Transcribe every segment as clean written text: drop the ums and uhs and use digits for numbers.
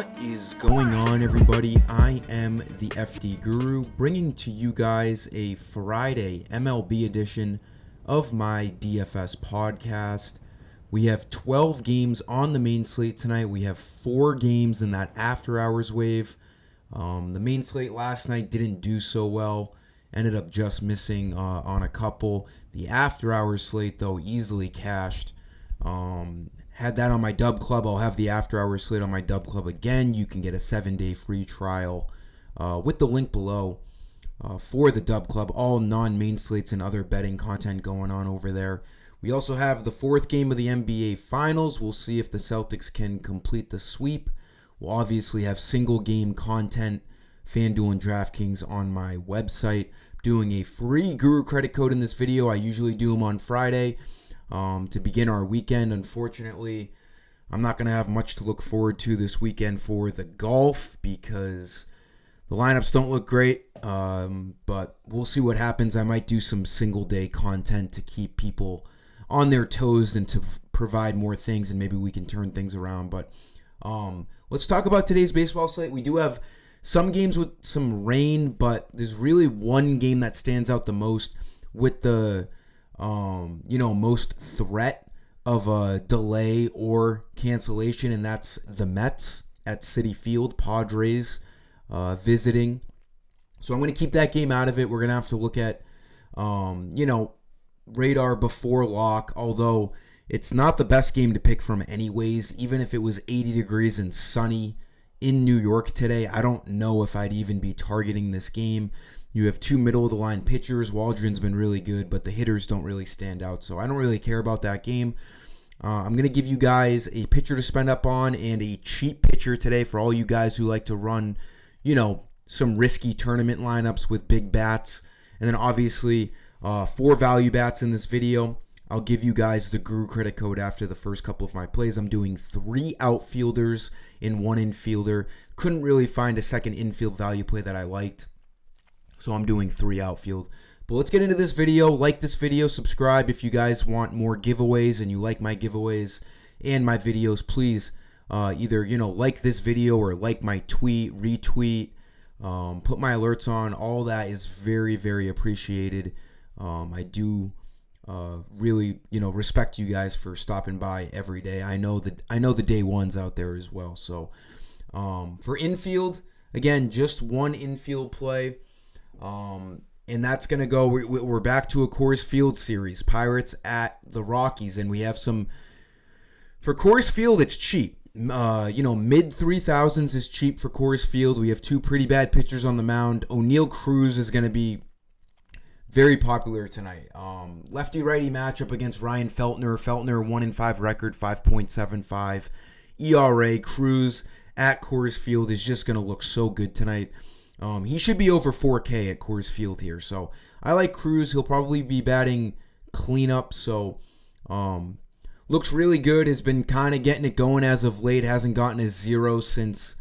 What is going on, everybody? I am the FDGURU, bringing to you guys a Friday MLB edition of my DFS podcast. We have 12 games on the main slate tonight. We have 4 games in that after hours wave. The main slate last night didn't do so well. Ended up just missing on a couple. The after hours slate, though, easily cashed. Had that on my Dub Club. I'll have the after hours slate on my Dub Club again. You can get a 7-day free trial with the link below for the Dub Club. All non-main slates and other betting content going on over there. We also have the 4th game of the NBA Finals. We'll see if the Celtics can complete the sweep. We'll obviously have single game content, FanDuel and DraftKings on my website. Doing a free Guru credit code in this video. I usually do them on Friday to begin our weekend. Unfortunately, I'm not going to have much to look forward to this weekend for the golf because the lineups don't look great, but we'll see what happens. I might do some single day content to keep people on their toes and to provide more things, and maybe we can turn things around. But let's talk about today's baseball slate. We do have some games with some rain, but there's really one game that stands out the most with the most threat of a delay or cancellation, and that's the Mets at Citi Field, Padres visiting. So I'm going to keep that game out of it. We're going to have to look at, radar before lock, although it's not the best game to pick from anyways. Even if it was 80 degrees and sunny in New York today, I don't know if I'd even be targeting this game. You have 2 middle-of-the-line pitchers. Waldron's been really good, but the hitters don't really stand out, so I don't really care about that game. I'm going to give you guys a pitcher to spend up on and a cheap pitcher today for all you guys who like to run, some risky tournament lineups with big bats. And then obviously 4 value bats in this video. I'll give you guys the Guru credit code after the first couple of my plays. I'm doing 3 outfielders and 1 infielder. Couldn't really find a second infield value play that I liked, so I'm doing 3 outfield. But let's get into this video. Like this video, subscribe if you guys want more giveaways and you like my giveaways and my videos. Please either like this video or like my tweet, retweet, put my alerts on. All that is very, very appreciated. I do really respect you guys for stopping by every day. I know the day ones out there as well. So for infield, again, just 1 infield play. And that's going to go, we're back to a Coors Field series, Pirates at the Rockies, and we have some, for Coors Field, it's cheap. Mid 3,000s is cheap for Coors Field. We have 2 pretty bad pitchers on the mound. O'Neal Cruz is going to be very popular tonight. Lefty-righty matchup against Ryan Feltner. Feltner, 1-5 record, 5.75 ERA. Cruz at Coors Field is just going to look so good tonight. He should be over 4K at Coors Field here. So I like Cruz. He'll probably be batting cleanup. So looks really good. Has been kind of getting it going as of late. Hasn't gotten a 0 since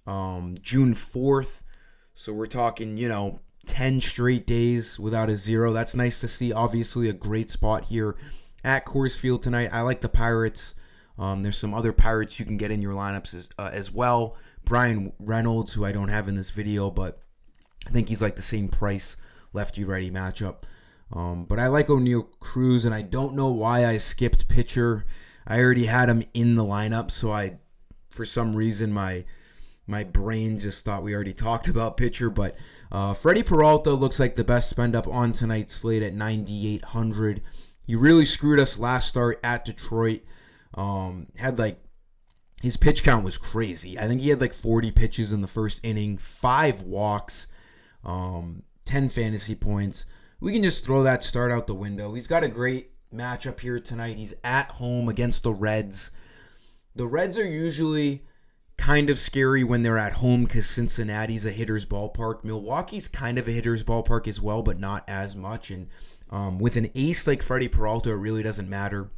June 4th. So we're talking, 10 straight days without a 0. That's nice to see. Obviously a great spot here at Coors Field tonight. I like the Pirates. There's some other Pirates you can get in your lineups as well. Brian Reynolds, who I don't have in this video, but I think he's like the same price lefty-righty matchup. But I like O'Neal Cruz, and I don't know why I skipped pitcher. I already had him in the lineup, so for some reason, my brain just thought we already talked about pitcher. But Freddie Peralta looks like the best spend up on tonight's slate at 9,800. He really screwed us last start at Detroit. His pitch count was crazy. I think he had 40 pitches in the first inning, 5 walks, 10 fantasy points. We can just throw that start out the window. He's got a great matchup here tonight. He's at home against the Reds. The Reds are usually kind of scary when they're at home because Cincinnati's a hitter's ballpark. Milwaukee's kind of a hitter's ballpark as well, but not as much. And with an ace like Freddie Peralta, it really doesn't matter.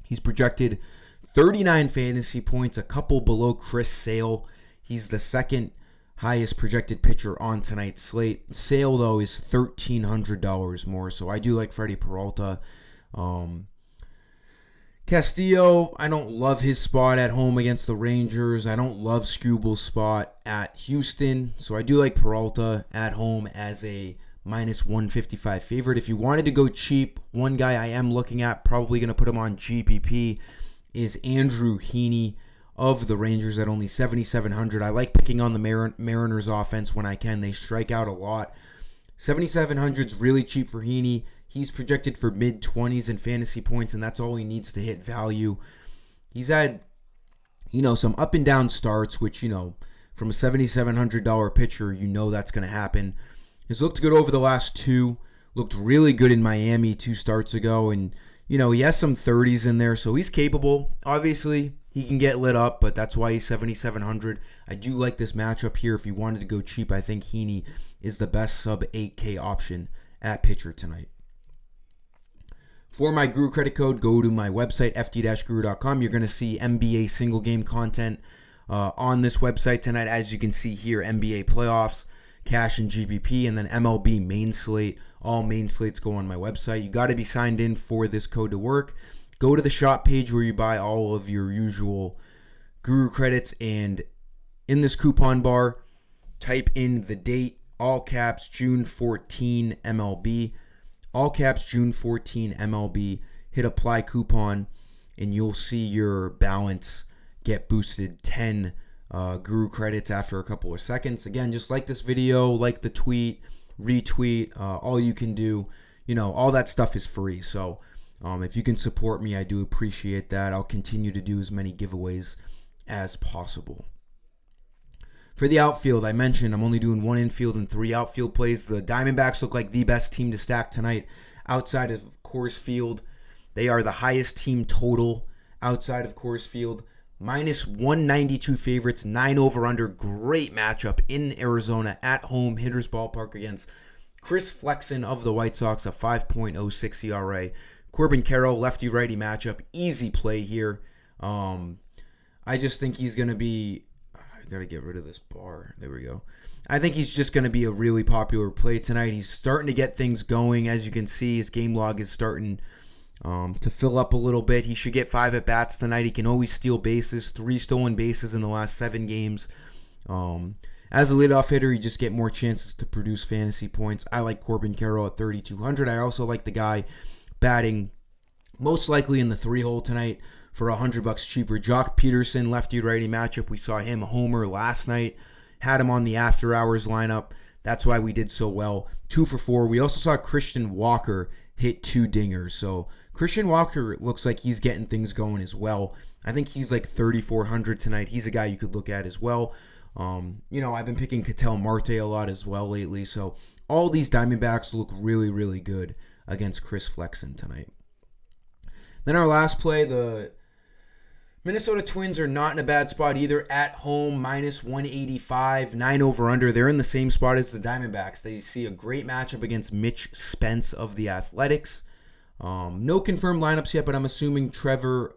He's projected 39 fantasy points, a couple below Chris Sale. He's the second highest projected pitcher on tonight's slate. Sale, though, is $1,300 more, so I do like Freddie Peralta. Castillo, I don't love his spot at home against the Rangers. I don't love Strubal's spot at Houston. So I do like Peralta at home as a minus 155 favorite. If you wanted to go cheap, one guy I am looking at, probably going to put him on GPP, is Andrew Heaney of the Rangers at only 7,700. I like picking on the Mariners offense when I can. They strike out a lot. 7,700 is really cheap for Heaney. He's projected for mid-20s in fantasy points, and that's all he needs to hit value. He's had, some up and down starts, which, from a $7,700 pitcher, that's going to happen. He's looked good over the last two. Looked really good in Miami 2 starts ago, and, he has some 30s in there, so he's capable. Obviously, he can get lit up, but that's why he's 7,700. I do like this matchup here. If you wanted to go cheap, I think Heaney is the best sub 8K option at pitcher tonight. For my Guru credit code, go to my website, fd-guru.com. You're going to see NBA single game content on this website tonight. As you can see here, NBA playoffs, cash and GBP, and then MLB main slate. All main slates go on my website. You got to be signed in for this code to work. Go to the shop page where you buy all of your usual Guru credits, and in this coupon bar, type in the date, all caps, June 14 MLB. All caps, June 14 MLB. Hit apply coupon, and you'll see your balance get boosted 10 Guru credits after a couple of seconds. Again, just like this video, like the tweet, retweet, all you can do. All that stuff is free. So if you can support me, I do appreciate that. I'll continue to do as many giveaways as possible. For the outfield, I mentioned I'm only doing 1 infield and 3 outfield plays. The Diamondbacks look like the best team to stack tonight outside of Coors Field. They are the highest team total outside of Coors Field. Minus 192 favorites, 9 over under. Great matchup in Arizona at home, Hitters Ballpark against Chris Flexen of the White Sox, a 5.06 ERA. Corbin Carroll, lefty-righty matchup. Easy play here. I just think he's going to be... I got to get rid of this bar. There we go. I think he's just going to be a really popular play tonight. He's starting to get things going. As you can see, his game log is starting to fill up a little bit. He should get 5 at-bats tonight. He can always steal bases. 3 stolen bases in the last 7 games. As a leadoff hitter, you just get more chances to produce fantasy points. I like Corbin Carroll at 3,200. I also like the guy batting most likely in the 3-hole tonight for $100 cheaper. Jock Peterson, lefty-righty matchup. We saw him homer last night. Had him on the after hours lineup. That's why we did so well. 2 for 4. We also saw Christian Walker hit 2 dingers. So Christian Walker looks like he's getting things going as well. I think he's like 3,400 tonight. He's a guy you could look at as well. I've been picking Ketel Marte a lot as well lately. So all these Diamondbacks look really, really good against Chris Flexen tonight. Then our last play, the Minnesota Twins are not in a bad spot either. At home, minus 185, 9 over under. They're in the same spot as the Diamondbacks. They see a great matchup against Mitch Spence of the Athletics. No confirmed lineups yet, but I'm assuming Trevor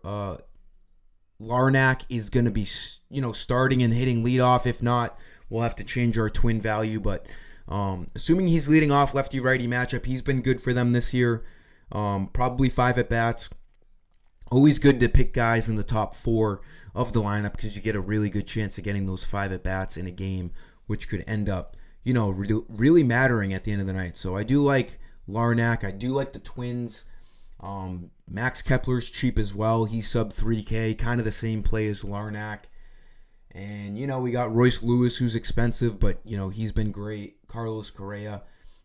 Larnach is going to be, starting and hitting leadoff. If not, we'll have to change our Twin value. But assuming he's leading off, lefty-righty matchup, he's been good for them this year. Probably 5 at-bats. Always good to pick guys in the top 4 of the lineup because you get a really good chance of getting those 5 at-bats in a game, which could end up, really mattering at the end of the night. So I do like Larnach. I do like the Twins. Max Kepler's cheap as well. He's sub 3K, kind of the same play as Larnach. And, we got Royce Lewis, who's expensive, but, he's been great. Carlos Correa.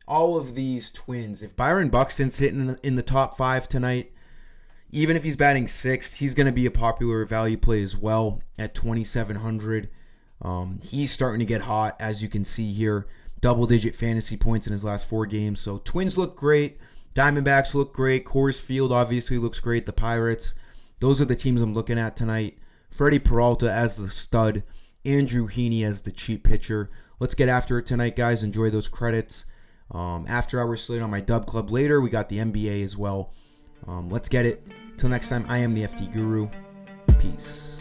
All of these Twins. If Byron Buxton's hitting in the top 5 tonight, even if he's batting 6th, he's going to be a popular value play as well at 2,700. He's starting to get hot, as you can see here. Double-digit fantasy points in his last 4 games. So Twins look great. Diamondbacks look great. Coors Field obviously looks great. The Pirates. Those are the teams I'm looking at tonight. Freddie Peralta as the stud. Andrew Heaney as the cheap pitcher. Let's get after it tonight, guys. Enjoy those credits. After hours slate on my Dub Club later. We got the NBA as well. Let's get it. Till next time, I am the FD Guru. Peace.